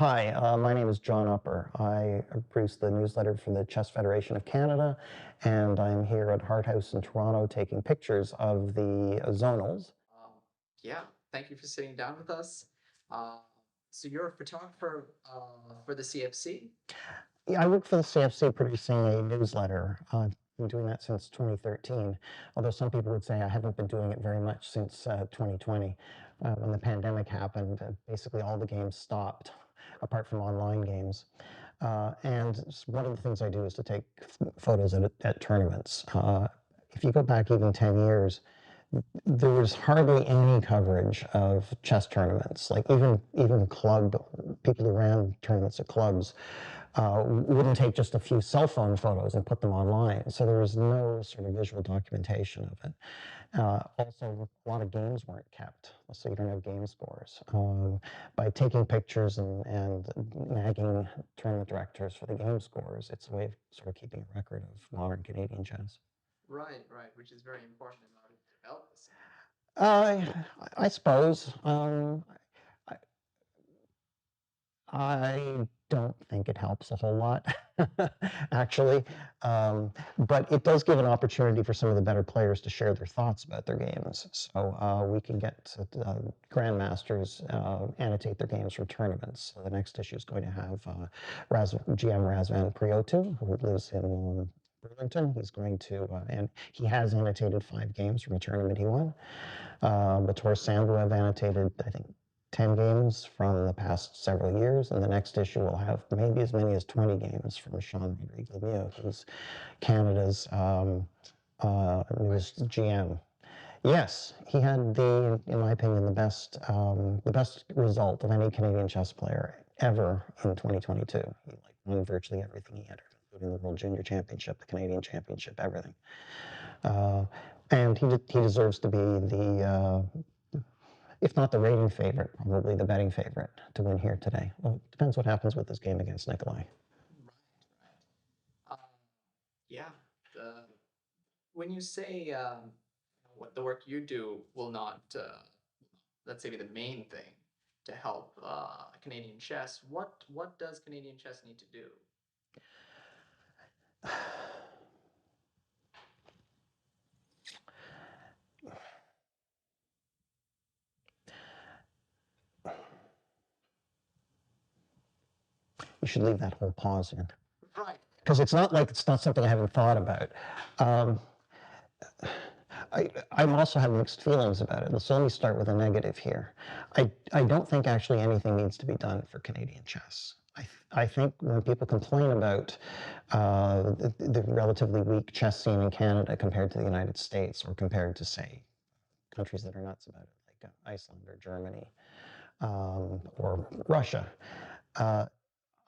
Hi, my name is John Upper. I produce the newsletter for the Chess Federation of Canada, and I'm here at Hart House in Toronto taking pictures of the Zonals. Yeah, thank you for sitting down with us. Uh, so you're a photographer for the CFC? Yeah, I work for the CFC producing a newsletter. I've been doing that since 2013, although some people would say I haven't been doing it very much since 2020. When the pandemic happened, basically all the games stopped, apart from online games. And one of the things I do is to take photos at tournaments. If you go back even 10 years, there was hardly any coverage of chess tournaments. Like even club people who ran tournaments at clubs wouldn't take just a few cell phone photos and put them online. So there was no sort of visual documentation of it. Also, a lot of games weren't kept, so you don't have game scores. By taking pictures and nagging tournament directors for the game scores, it's a way of sort of keeping a record of modern Canadian chess. Right, right, which is very important in order to develop this. I suppose. I, I don't think it helps a whole lot, actually. But it does give an opportunity for some of the better players to share their thoughts about their games. So we can get grandmasters annotate their games for tournaments. So the next issue is going to have GM Razvan Priotu, who lives in Burlington. He's going to, and he has annotated 5 games from a tournament he won. Bator Sandwev annotated, I think, 10 games from the past several years, and the next issue will have maybe as many as 20 games from Sean Rodrigo, who's Canada's newest GM. Yes, he had in my opinion, the best result of any Canadian chess player ever in 2022. He won virtually everything he entered, including the World Junior Championship, the Canadian Championship, everything. And he deserves to be the if not the rating favorite, probably the betting favorite to win here today. Well, it depends what happens with this game against Nikolai. Right, right. Yeah, when you say what the work you do will not, let's say, be the main thing to help Canadian chess, what does Canadian chess need to do? You should leave that whole pause in. Right. Because it's not like it's not something I haven't thought about. I'm also have mixed feelings about it. So let me start with a negative here. I don't think actually anything needs to be done for Canadian chess. I think when people complain about the relatively weak chess scene in Canada compared to the United States or compared to, say, countries that are nuts about it, like Iceland or Germany or Russia,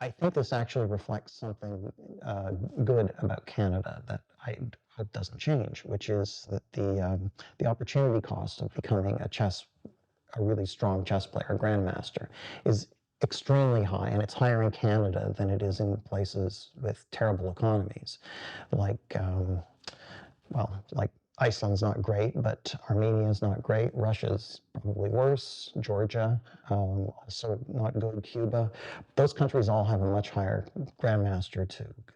I think this actually reflects something good about Canada that I hope doesn't change, which is that the opportunity cost of becoming a really strong chess player, a grandmaster, is extremely high, and it's higher in Canada than it is in places with terrible economies, like like Iceland's not great, but Armenia's not great. Russia's probably worse. Georgia, also not good. Cuba. Those countries all have a much higher grandmaster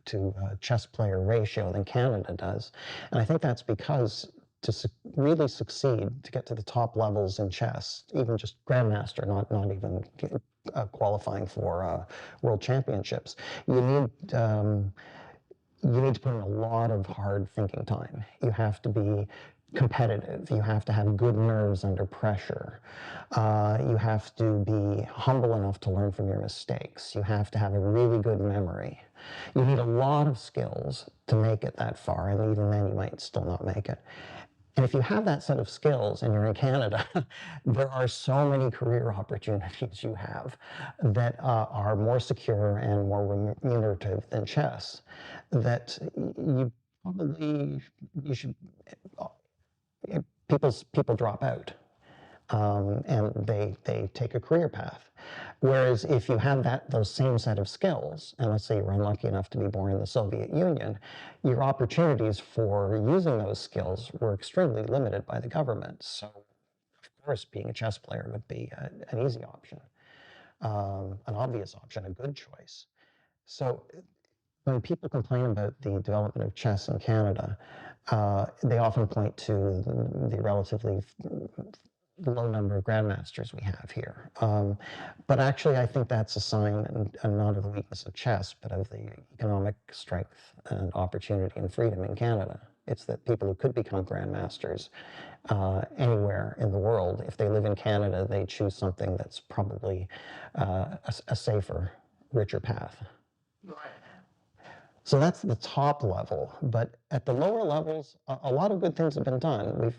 to chess player ratio than Canada does. And I think that's because to really succeed, to get to the top levels in chess, even just grandmaster, not even qualifying for world championships, you need to put in a lot of hard thinking time. You have to be competitive. You have to have good nerves under pressure. You have to be humble enough to learn from your mistakes. You have to have a really good memory. You need a lot of skills to make it that far, and even then you might still not make it. And if you have that set of skills and you're in Canada, there are so many career opportunities you have that are more secure and more remunerative than chess that you should, people drop out. And they take a career path. Whereas if you have those same set of skills, and let's say you're unlucky enough to be born in the Soviet Union, your opportunities for using those skills were extremely limited by the government. So, of course, being a chess player would be an easy option. an obvious option, a good choice. So when people complain about the development of chess in Canada, they often point to the relatively low number of grandmasters we have here. But actually, I think that's a sign, and not of the weakness of chess, but of the economic strength and opportunity and freedom in Canada. It's that people who could become grandmasters anywhere in the world, if they live in Canada, they choose something that's probably a safer, richer path. Right. So that's the top level, but at the lower levels, a lot of good things have been done.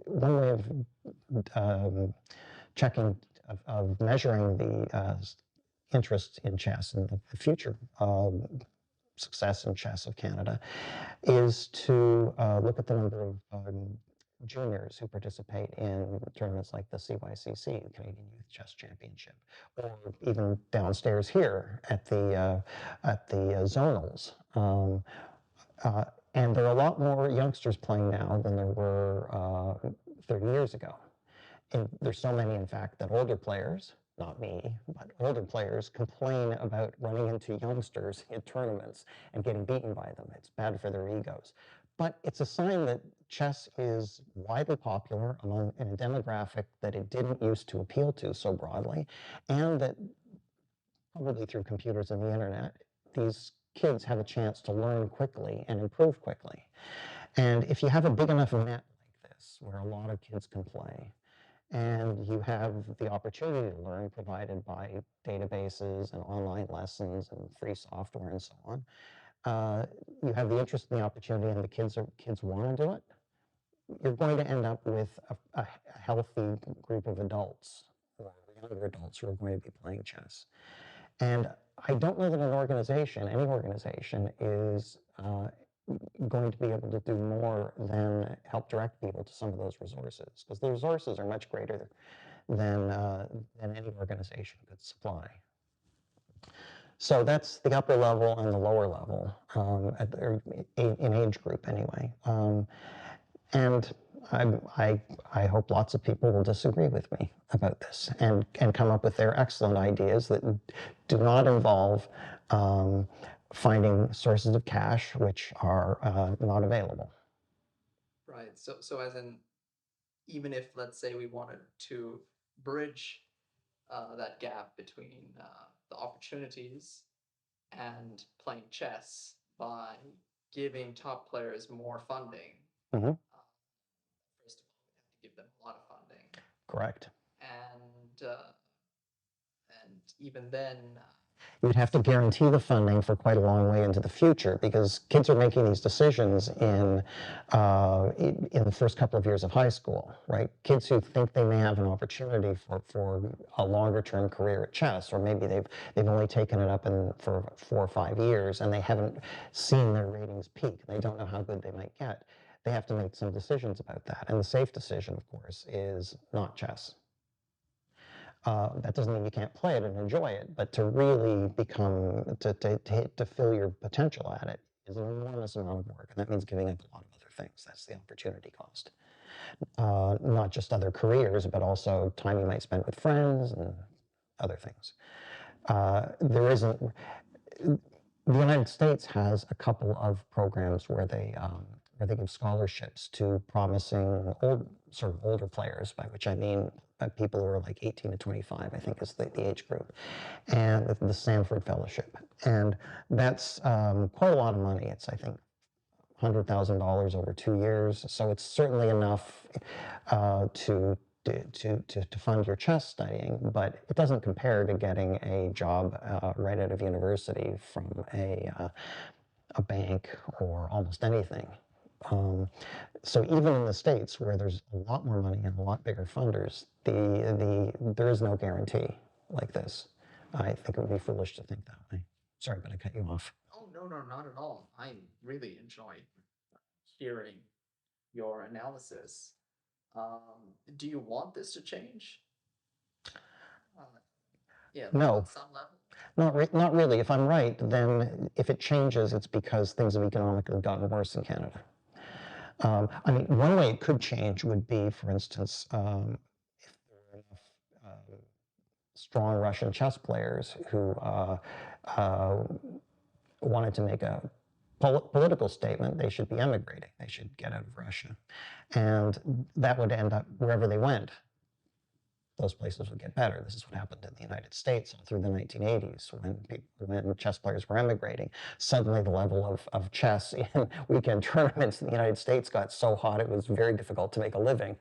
One way of checking, of measuring the interest in chess and the future success in chess of Canada is to look at the number of juniors who participate in tournaments like the CYCC, the Canadian Youth Chess Championship, or even downstairs here at the Zonals. And there are a lot more youngsters playing now than there were 30 years ago. And there's so many, in fact, that older players, not me, but older players complain about running into youngsters in tournaments and getting beaten by them. It's bad for their egos. But it's a sign that chess is widely popular among in a demographic that it didn't used to appeal to so broadly, and that probably through computers and the internet, these kids have a chance to learn quickly and improve quickly. And if you have a big enough net like this, where a lot of kids can play, and you have the opportunity to learn provided by databases and online lessons and free software and so on, you have the interest and the opportunity, and the kids want to do it, you're going to end up with a healthy group of adults or younger adults who are going to be playing chess. And I don't know that an organization, any organization, is going to be able to do more than help direct people to some of those resources, because the resources are much greater than any organization could supply. So that's the upper level and the lower level, in age group anyway. And I hope lots of people will disagree with me about this and come up with their excellent ideas that do not involve finding sources of cash which are not available. Right. So as in, even if, let's say, we wanted to bridge that gap between the opportunities and playing chess by giving top players more funding. Mm-hmm. First of all, we have to give them a lot of funding, Correct. And even then, You would have to guarantee the funding for quite a long way into the future, because kids are making these decisions in the first couple of years of high school, right? Kids who think they may have an opportunity for a longer term career at chess, or maybe they've only taken it up for 4 or 5 years and they haven't seen their ratings peak. They don't know how good they might get. They have to make some decisions about that. And the safe decision, of course, is not chess. That doesn't mean you can't play it and enjoy it, but to really to fill your potential at it is an enormous amount of work, and that means giving up a lot of other things. That's the opportunity cost. Not just other careers, but also time you might spend with friends and other things. There isn't. The United States has a couple of programs where they give scholarships to promising older players, by which I mean people who are like 18 to 25, I think is the age group, and the Sanford Fellowship. And that's quite a lot of money. It's, I think, $100,000 over 2 years. So it's certainly enough to fund your chess studying, but it doesn't compare to getting a job right out of university from a bank or almost anything. So even in the States, where there's a lot more money and a lot bigger funders, there is no guarantee like this. I think it would be foolish to think that way. Sorry, but I cut you off. Oh, no, not at all. I really enjoyed hearing your analysis. Do you want this to change? Yeah, No. on some level. Not really. If I'm right, then if it changes, it's because things have economically gotten worse in Canada. I mean, one way it could change would be, for instance, if there were enough strong Russian chess players who wanted to make a political statement. They should be emigrating. They should get out of Russia. And that would end up, wherever they went, those places would get better. This is what happened in the United States all through the 1980s when chess players were emigrating. Suddenly the level of chess in weekend tournaments in the United States got so hot it was very difficult to make a living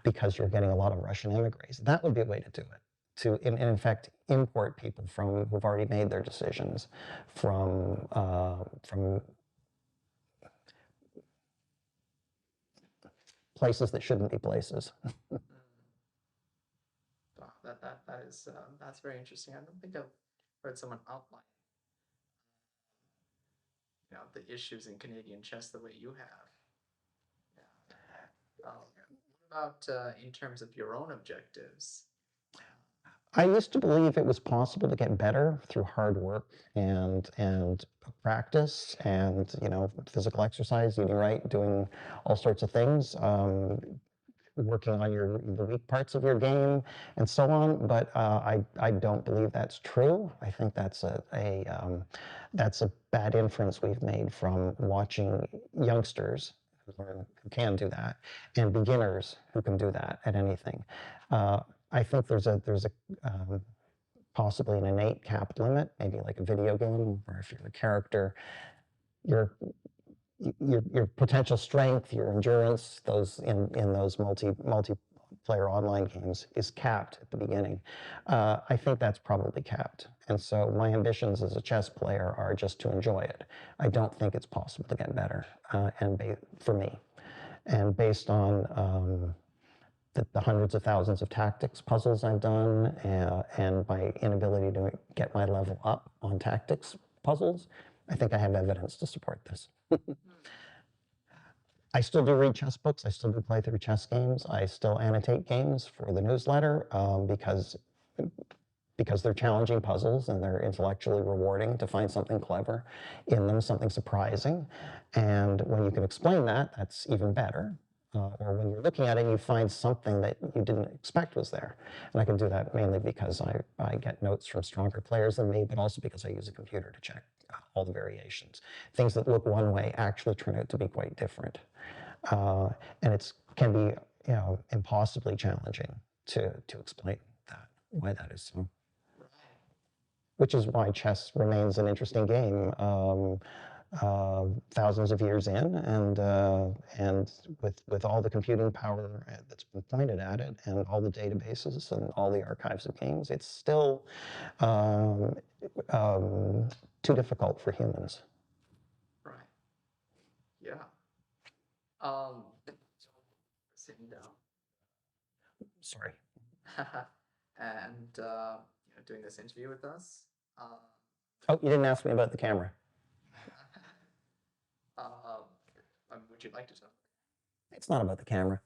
because you're getting a lot of Russian emigres. That would be a way to do it. To, in fact, import people who've already made their decisions from places that shouldn't be places. Wow, that is that's very interesting. I don't think I've heard someone outline, the issues in Canadian chess the way you have. Yeah. What about in terms of your own objectives? I used to believe it was possible to get better through hard work and practice and physical exercise, eating right, doing all sorts of things, working on the weak parts of your game and so on. But I don't believe that's true. I think that's that's a bad inference we've made from watching youngsters who can do that and beginners who can do that at anything. I think there's a possibly an innate cap limit, maybe like a video game, where if you're a character, your potential strength, your endurance, those in those multiplayer online games is capped at the beginning. I think that's probably capped, and so my ambitions as a chess player are just to enjoy it. I don't think it's possible to get better, for me, and based on the hundreds of thousands of tactics puzzles I've done, and my inability to get my level up on tactics puzzles, I think I have evidence to support this. I still do read chess books. I still do play through chess games. I still annotate games for the newsletter because they're challenging puzzles and they're intellectually rewarding to find something clever in them, something surprising. And when you can explain that, that's even better. Or when you're looking at it and you find something that you didn't expect was there. And I can do that mainly because I get notes from stronger players than me, but also because I use a computer to check all the variations. Things that look one way actually turn out to be quite different. And it can be impossibly challenging to explain why that is so. Which is why chess remains an interesting game. Thousands of years in, and with all the computing power that's been pointed at it, and all the databases and all the archives of games, it's still too difficult for humans. Right. Yeah. Sitting down. Sorry. And doing this interview with us. Oh, you didn't ask me about the camera. Would you like to talk? It's not about the camera.